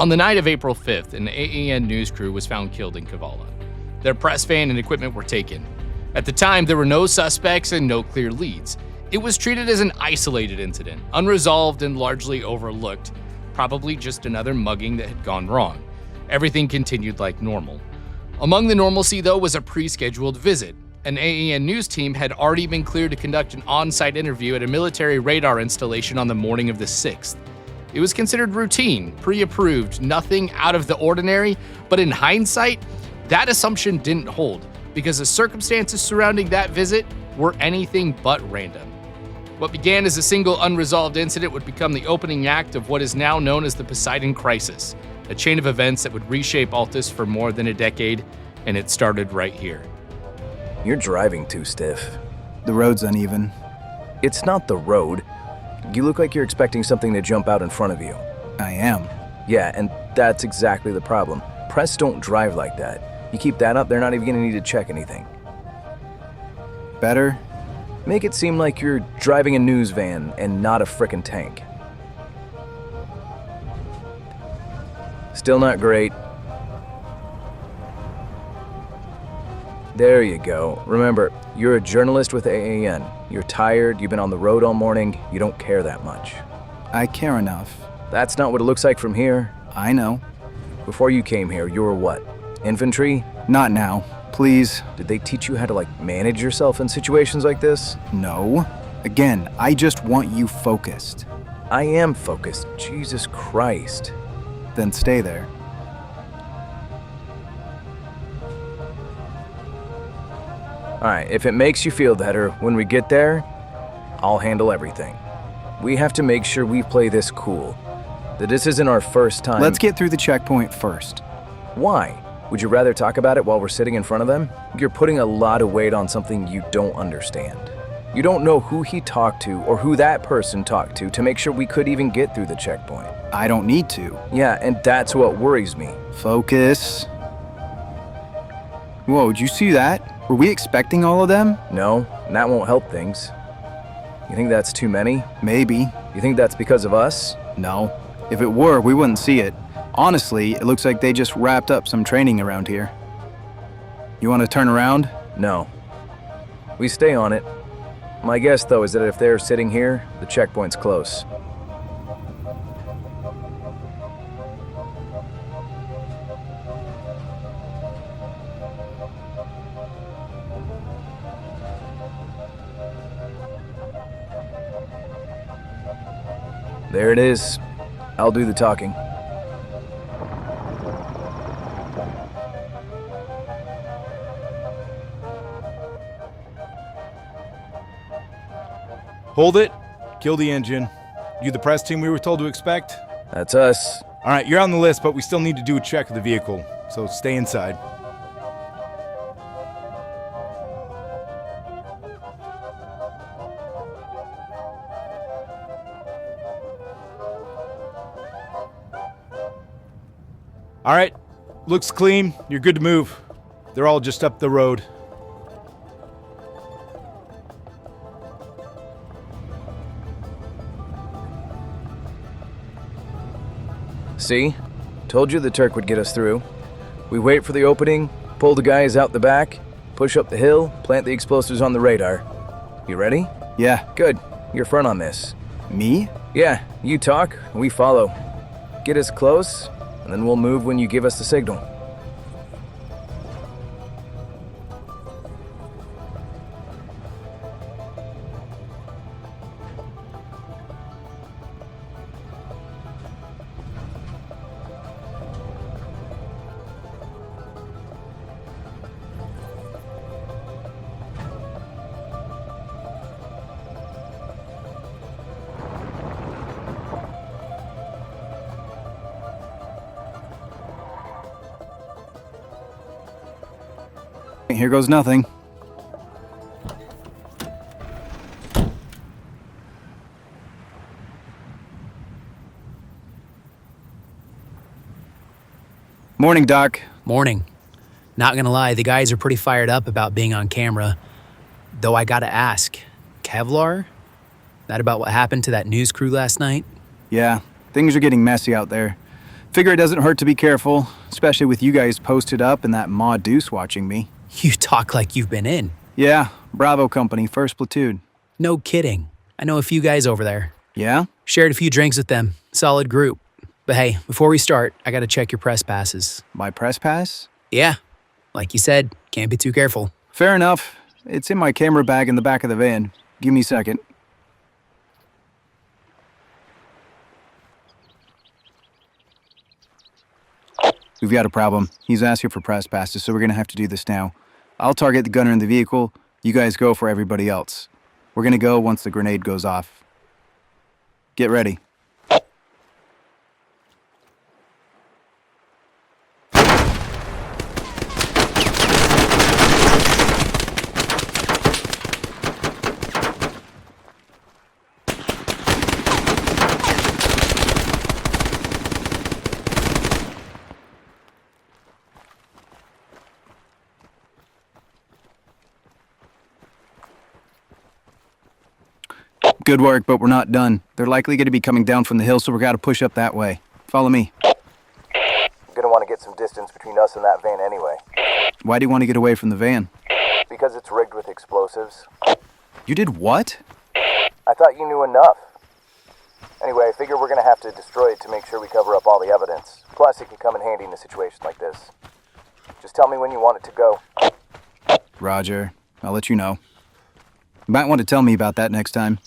On the night of April 5th, an AAN news crew was found killed in Kavala. Their press van and equipment were taken. At the time, there were no suspects and no clear leads. It was treated as an isolated incident, unresolved and largely overlooked, probably just another mugging that had gone wrong. Everything continued like normal. Among the normalcy, though, was a pre-scheduled visit. An AAN news team had already been cleared to conduct an on-site interview at a military radar installation on the morning of the 6th. It was considered routine, pre-approved, nothing out of the ordinary, but in hindsight, that assumption didn't hold because the circumstances surrounding that visit were anything but random. What began as a single unresolved incident would become the opening act of what is now known as the Poseidon Crisis, a chain of events that would reshape Altis for more than a decade, and it started right here. You're driving too stiff. The road's uneven. It's not the road. You look like you're expecting something to jump out in front of you. I am. Yeah, and that's exactly the problem. Press don't drive like that. You keep that up, they're not even gonna need to check anything. Better? Make it seem like you're driving a news van and not a frickin' tank. Still not great. There you go. Remember, you're a journalist with AAN. You're tired, you've been on the road all morning, you don't care that much. I care enough. That's not what it looks like from here. I know. Before you came here, you were what? Infantry? Not now. Please. Did they teach you how to, manage yourself in situations like this? No. Again, I just want you focused. I am focused. Jesus Christ. Then stay there. Alright, if it makes you feel better, when we get there, I'll handle everything. We have to make sure we play this cool. That this isn't our first time. Let's get through the checkpoint first. Why? Would you rather talk about it while we're sitting in front of them? You're putting a lot of weight on something you don't understand. You don't know who he talked to or who that person talked to make sure we could even get through the checkpoint. I don't need to. Yeah, and that's what worries me. Focus. Whoa, did you see that? Were we expecting all of them? No, and that won't help things. You think that's too many? Maybe. You think that's because of us? No. If it were, we wouldn't see it. Honestly, it looks like they just wrapped up some training around here. You want to turn around? No. We stay on it. My guess, though, is that if they're sitting here, the checkpoint's close. There it is. I'll do the talking. Hold it. Kill the engine. You the press team we were told to expect? That's us. All right, you're on the list, but we still need to do a check of the vehicle, so stay inside. All right, looks clean. You're good to move. They're all just up the road. See? Told you the Turk would get us through. We wait for the opening, pull the guys out the back, push up the hill, plant the explosives on the radar. You ready? Yeah. Good. You're front on this. Me? Yeah, you talk, we follow. Get us close, and then we'll move when you give us the signal. Here goes nothing. Morning, Doc. Morning. Not gonna lie, the guys are pretty fired up about being on camera. Though I gotta ask, Kevlar? That about what happened to that news crew last night? Yeah, things are getting messy out there. Figure it doesn't hurt to be careful, especially with you guys posted up and that Ma Deuce watching me. You talk like you've been in. Yeah, Bravo Company, 1st Platoon. No kidding. I know a few guys over there. Yeah? Shared a few drinks with them. Solid group. But hey, before we start, I gotta check your press passes. My press pass? Yeah. Like you said, can't be too careful. Fair enough. It's in my camera bag in the back of the van. Give me a second. We've got a problem. He's asked you for press passes, so we're gonna have to do this now. I'll target the gunner in the vehicle. You guys go for everybody else. We're gonna go once the grenade goes off. Get ready. Good work, but we're not done. They're likely going to be coming down from the hill, so we're got to push up that way. Follow me. You're gonna want to get some distance between us and that van anyway. Why do you want to get away from the van? Because it's rigged with explosives. You did what? I thought you knew enough. Anyway, I figure we're gonna have to destroy it to make sure we cover up all the evidence. Plus, it can come in handy in a situation like this. Just tell me when you want it to go. Roger. I'll let you know. You might want to tell me about that next time.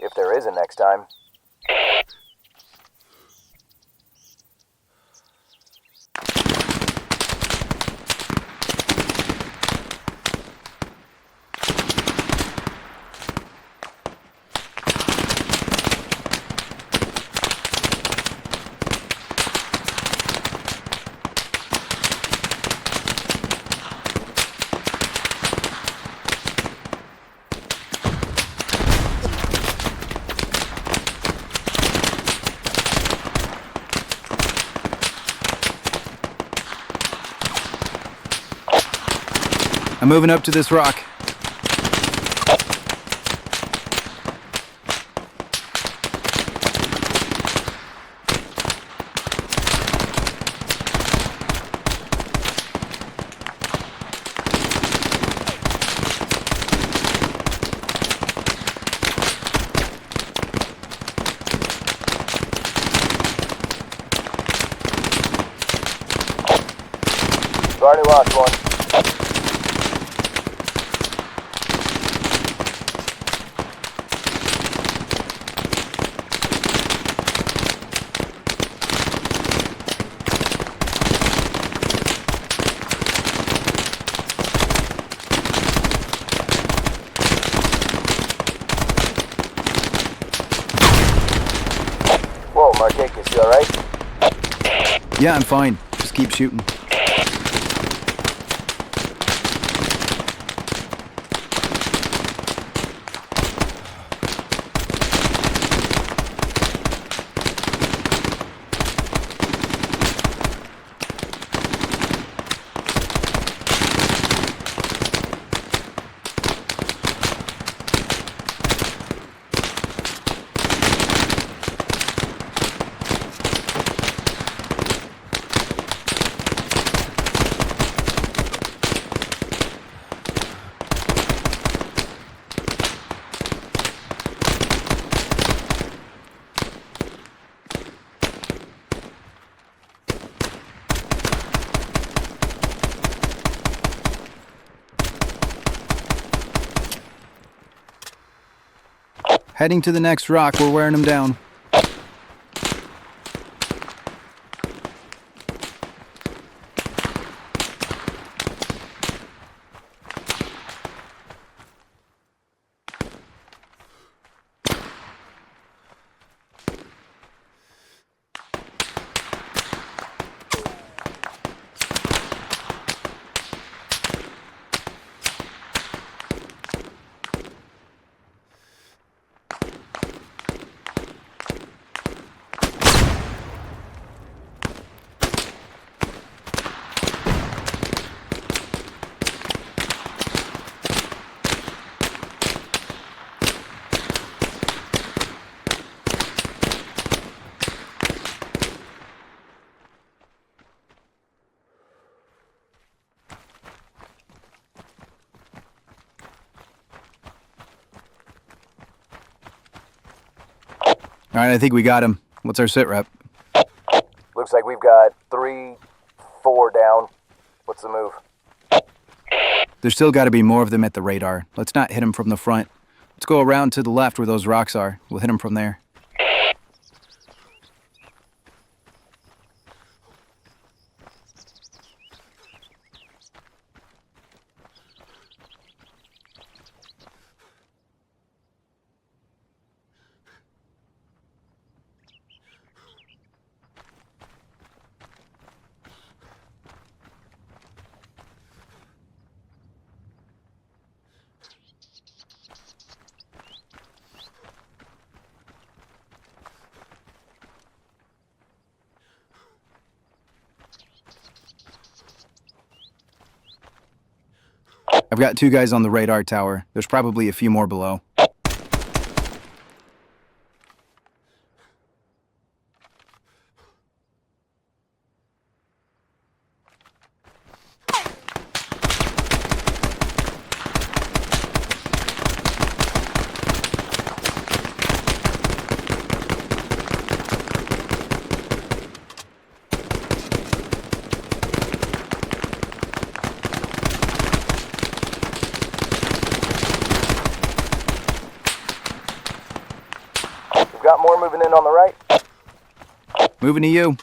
If there is a next time. I'm moving up to this rock. We've already lost one. Whoa, Markakis, you alright? Yeah, I'm fine. Just keep shooting. Heading to the next rock, we're wearing them down. All right, I think we got him. What's our sit rep? Looks like we've got 3, 4 down. What's the move? There's still got to be more of them at the radar. Let's not hit them from the front. Let's go around to the left where those rocks are. We'll hit them from there. I've got 2 guys on the radar tower. There's probably a few more below. Got more moving in on the right. Moving to you.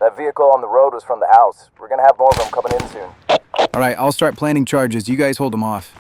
That vehicle on the road was from the house. We're gonna have more of them coming in soon. All right, I'll start planning charges. You guys hold them off.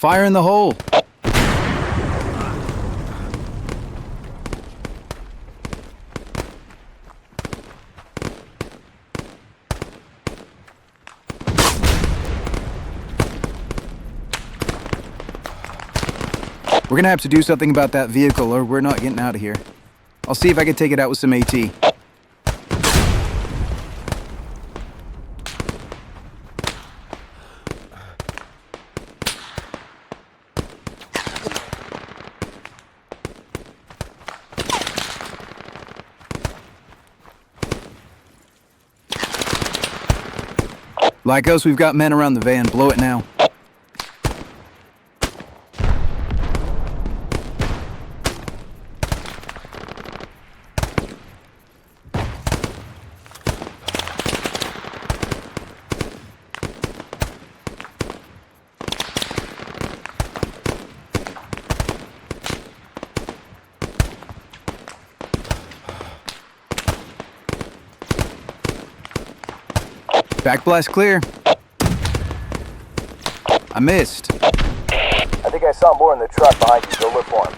Fire in the hole! We're gonna have to do something about that vehicle or we're not getting out of here. I'll see if I can take it out with some AT. Lykos, we've got men around the van. Blow it now. Backblast clear. I missed. I think I saw more in the truck behind you. Go look for him.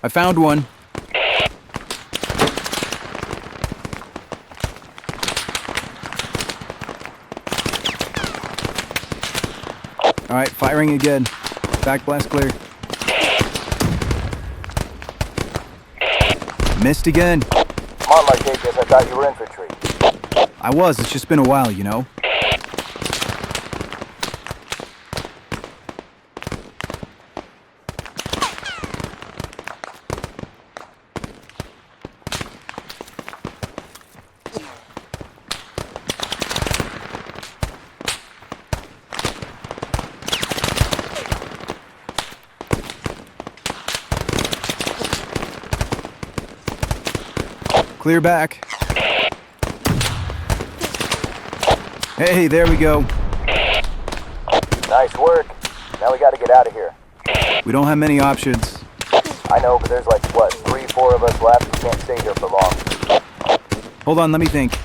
I found one. All right, firing again. Backblast clear. Missed again. Come on, Markakis. I thought you were infantry. I was. It's just been a while, you know. Clear back. Hey, there we go. Nice work. Now we gotta get out of here. We don't have many options. I know, but there's like, what, 3, 4 of us left? We can't stay here for long. Hold on, let me think.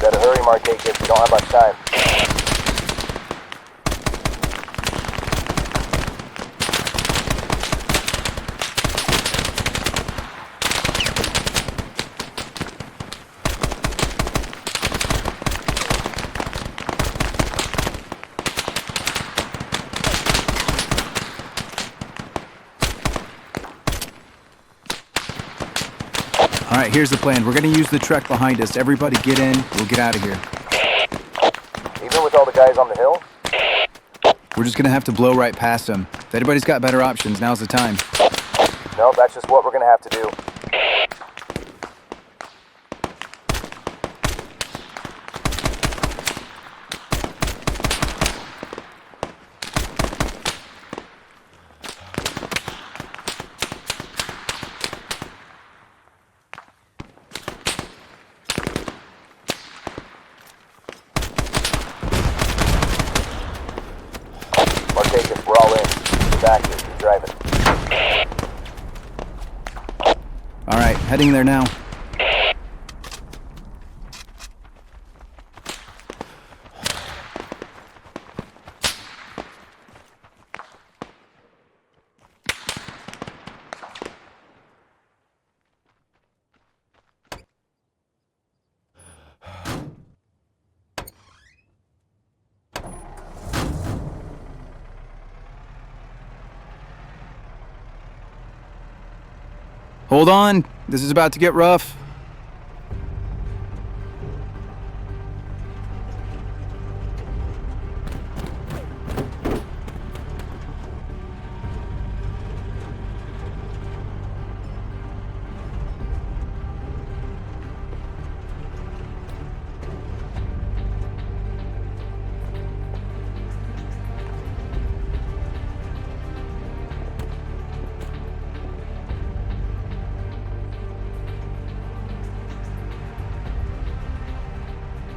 Better hurry, Markakis. We don't have much time. All right, here's the plan. We're going to use the truck behind us. Everybody get in. We'll get out of here. Even with all the guys on the hill? We're just going to have to blow right past them. If anybody's got better options, now's the time. No, that's just what we're gonna have to do. Markakis, we're all in. Get back here, keep driving. All right, heading there now. Hold on, this is about to get rough.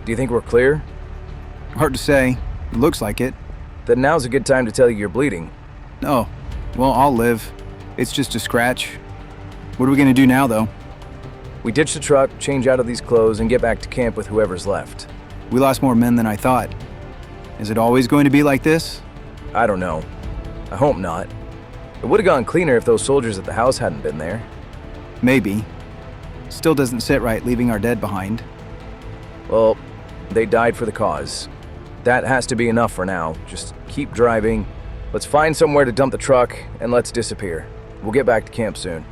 Do you think we're clear? Hard to say. It looks like it. Then now's a good time to tell you you're bleeding. Oh, well, I'll live. It's just a scratch. What are we gonna do now, though? We ditch the truck, change out of these clothes, and get back to camp with whoever's left. We lost more men than I thought. Is it always going to be like this? I don't know. I hope not. It would have gone cleaner if those soldiers at the house hadn't been there. Maybe. Still doesn't sit right leaving our dead behind. Well, they died for the cause. That has to be enough for now. Just keep driving. Let's find somewhere to dump the truck, and let's disappear. We'll get back to camp soon.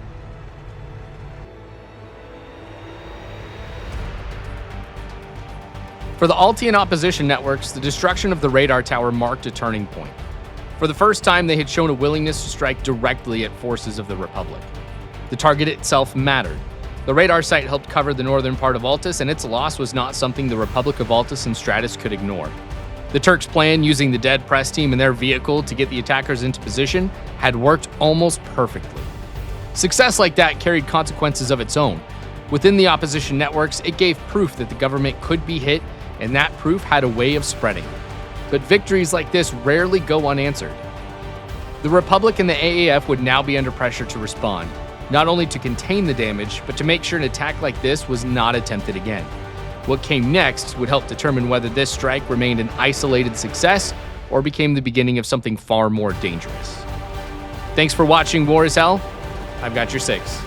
For the Altian Opposition Networks, the destruction of the radar tower marked a turning point. For the first time, they had shown a willingness to strike directly at forces of the Republic. The target itself mattered. The radar site helped cover the northern part of Altis, and its loss was not something the Republic of Altis and Stratis could ignore. The Turks' plan, using the dead press team and their vehicle to get the attackers into position, had worked almost perfectly. Success like that carried consequences of its own. Within the opposition networks, it gave proof that the government could be hit, and that proof had a way of spreading. But victories like this rarely go unanswered. The Republic and the AAF would now be under pressure to respond, not only to contain the damage, but to make sure an attack like this was not attempted again. What came next would help determine whether this strike remained an isolated success or became the beginning of something far more dangerous. Thanks for watching War is Hell. I've got your 6.